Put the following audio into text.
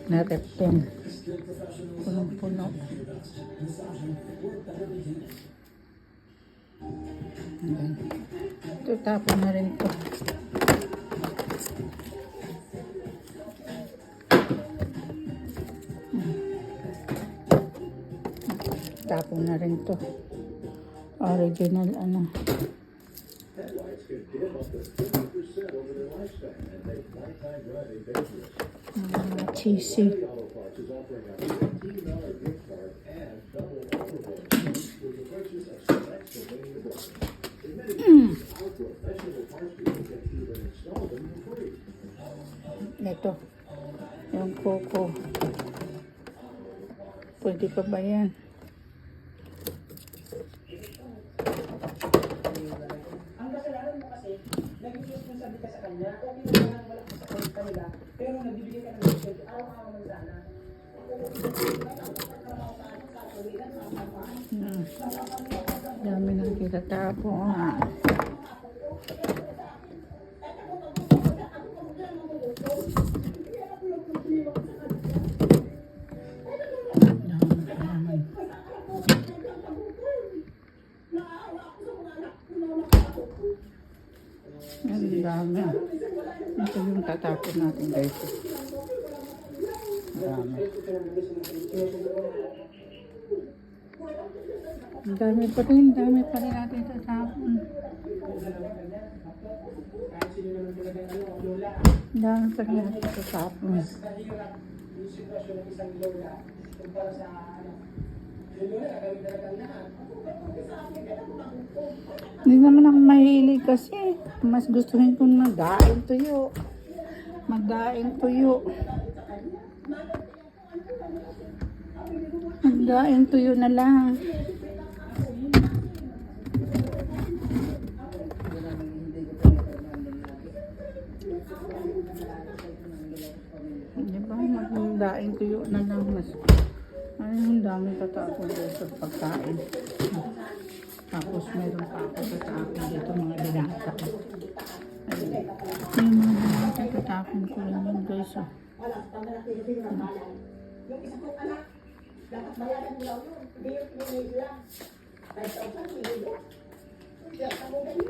na rep pen. Punong-puno. Ayan. Ito, tapon na rin to. Tapon na rin to. Original ano. Cheesy. Ito. Yung coco. Pwede pa ba yan? Ang kasalanan mo kasi, nag-i-responsabi ka sa kanya, okay na lang wala ka sa kanila, pero nagbibigay ka ng response, araw-araw man sana. Dami ng kinatapo. Ang dami. Ito yung tatapon natin guys. Dami. Ang dami pa rin natin tatapon. Ang dami pa rin natin tatapon. Yung sitwasyon ng isang lola, kumpara sa yung lola, kagawin na lahat. Hindi naman ako mahilig kasi. Mas gustuhin kong magdaing tuyo. Magdaing tuyo. Magdaing tuyo na lang. Di ba? Magdaing tuyo na lang. Mas, ay, ang dami tatapon dito sa pagkain. Tapos meron pa ako tatapon dito mga binata ko. Yung mga binata tatapon ko lang yun guys. Oh. Yung isa kong anak, dapat bayaran mo lang yun. Hindi yung pinili lang. 5,000, pinili. Kaya ako ganyan.